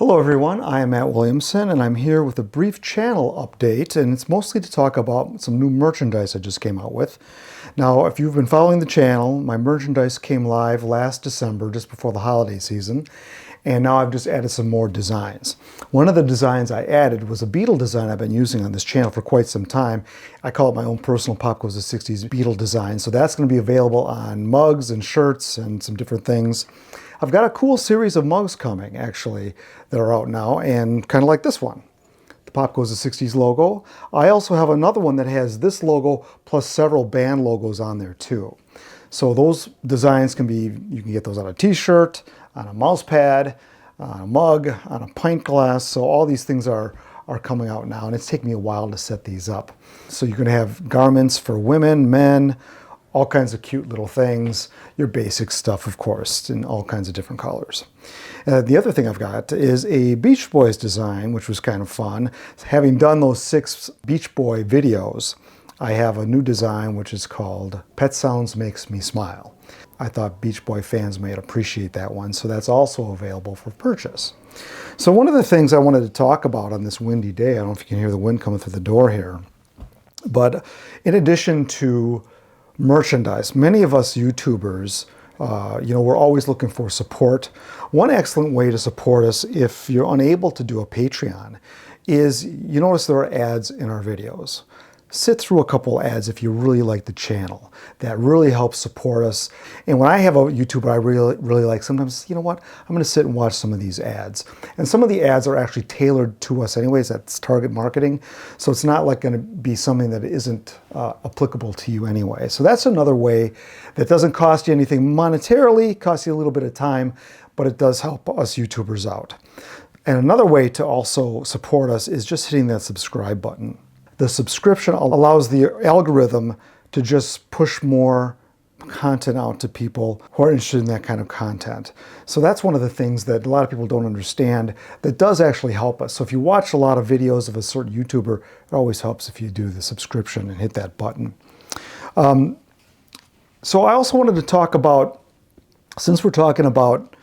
Hello everyone, I am Matt Williamson and I'm here with a brief channel update, and it's mostly to talk about some new merchandise I just came out with. Now, if you've been following the channel, my merchandise came live last December, just before the holiday season, and now I've just added some more designs. One of the designs I added was a Beatle design I've been using on this channel for quite some time. I call it my own personal Pop Goes the 60s Beatle design, so that's going to be available on mugs and shirts and some different things. I've got a cool series of mugs coming, actually, that are out now, and kind of like this one, the Pop Goes the 60s logo. I also have another one that has this logo plus several band logos on there too. So those designs can be, you can get those on a t-shirt, on a mouse pad, on a mug, on a pint glass. So all these things are coming out now, and it's taken me a while to set these up. So you're going to have garments for women, men, all kinds of cute little things, your basic stuff, of course, in all kinds of different colors. The other thing I've got is a Beach Boys design, which was kind of fun. Having done those 6 Beach Boy videos, I have a new design which is called Pet Sounds Makes Me Smile. I thought Beach Boy fans might appreciate that one, so that's also available for purchase. So one of the things I wanted to talk about on this windy day, I don't know if you can hear the wind coming through the door here, but in addition to merchandise, many of us YouTubers, we're always looking for support. One excellent way to support us if you're unable to do a Patreon is, you notice there are ads in our videos. Sit through a couple ads if you really like the channel. That really helps support us. And when I have a YouTuber I really like, sometimes, you know what, I'm going to sit and watch some of these ads. And some of the ads are actually tailored to us anyways. That's target marketing. So it's not like going to be something that isn't applicable to you anyway. So that's another way that doesn't cost you anything monetarily, costs you a little bit of time, but it does help us YouTubers out. And another way to also support us is just hitting that subscribe button. The subscription allows the algorithm to just push more content out to people who are interested in that kind of content. So that's one of the things that a lot of people don't understand that does actually help us. So if you watch a lot of videos of a certain YouTuber, it always helps if you do the subscription and hit that button. So I also wanted to talk about, since we're talking about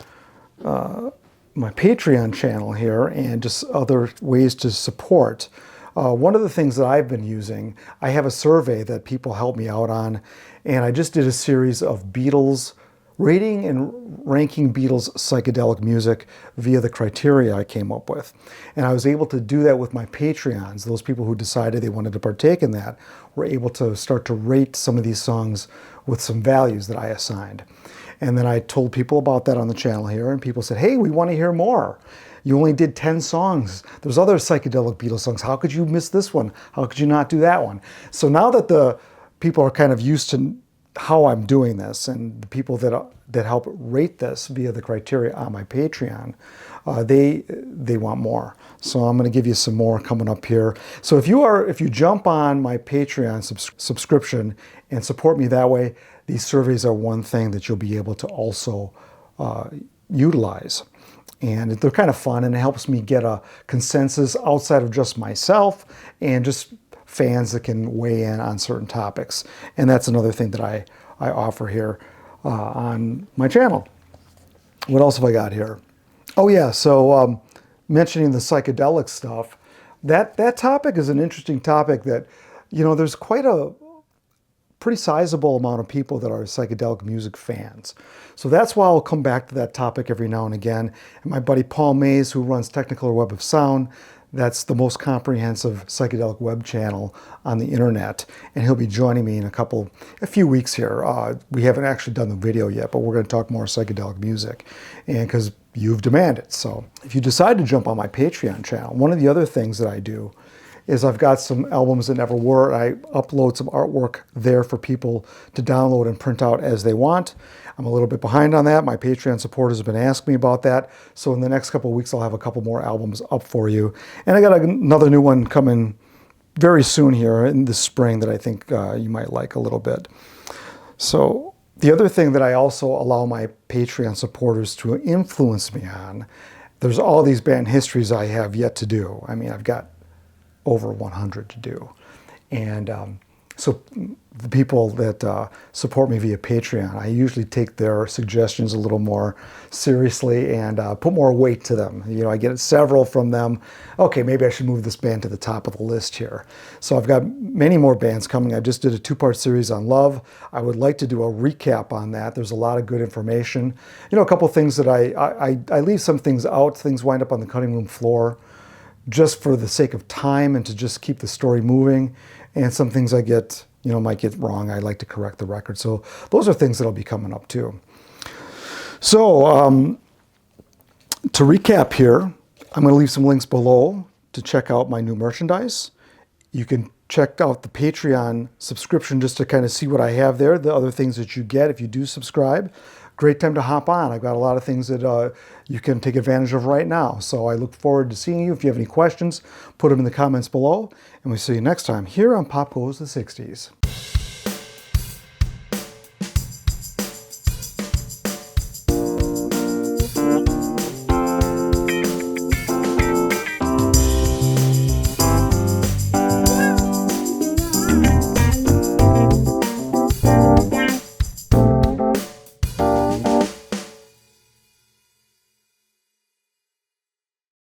my Patreon channel here and just other ways to support, one of the things that I've been using, I have a survey that people help me out on, and I just did a series of Beatles, rating and ranking Beatles psychedelic music via the criteria I came up with. And I was able to do that with my Patreons. Those people who decided they wanted to partake in that were able to start to rate some of these songs with some values that I assigned. And then I told people about that on the channel here, and people said, hey, we want to hear more. You only did 10 songs. There's other psychedelic Beatles songs. How could you miss this one? How could you not do that one? So now that the people are kind of used to how I'm doing this, and the people that help rate this via the criteria on my Patreon, they want more. So I'm going to give you some more coming up here. So if you jump on my Patreon subscription and support me that way, these surveys are one thing that you'll be able to also utilize. And they're kind of fun, and it helps me get a consensus outside of just myself and just fans that can weigh in on certain topics. And that's another thing that I offer here on my channel. What else have I got here? Oh yeah, so mentioning the psychedelic stuff, that topic is an interesting topic that, there's quite a pretty sizable amount of people that are psychedelic music fans. So that's why I'll come back to that topic every now and again. And my buddy Paul Mays, who runs Technicolor Web of Sound, that's the most comprehensive psychedelic web channel on the internet. And he'll be joining me in a few weeks here. We haven't actually done the video yet, but we're going to talk more psychedelic music, and because you've demanded. So if you decide to jump on my Patreon channel, one of the other things that I do is I've got some albums that never were. I upload some artwork there for people to download and print out as they want. I'm a little bit behind on that. My Patreon supporters have been asking me about that. So in the next couple of weeks, I'll have a couple more albums up for you. And I got another new one coming very soon here in the spring that I think you might like a little bit. So the other thing that I also allow my Patreon supporters to influence me on, there's all these band histories I have yet to do. I mean, I've got over 100 to do. And So the people that support me via Patreon, I usually take their suggestions a little more seriously and put more weight to them. You know, I get several from them. Okay, maybe I should move this band to the top of the list here. So I've got many more bands coming. I just did a 2-part series on Love. I would like to do a recap on that. There's a lot of good information. You know, a couple things that I leave some things out. Things wind up on the cutting room floor just for the sake of time and to just keep the story moving. And some things I get, you know, might get wrong. I like to correct the record. So those are things that'll be coming up too. So to recap here, I'm going to leave some links below to check out my new merchandise. You can check out the Patreon subscription just to kind of see what I have there, the other things that you get if you do subscribe. Great time to hop on. I've got a lot of things that you can take advantage of right now. So I look forward to seeing you. If you have any questions, put them in the comments below. And we'll see you next time here on Pop Goes the 60s.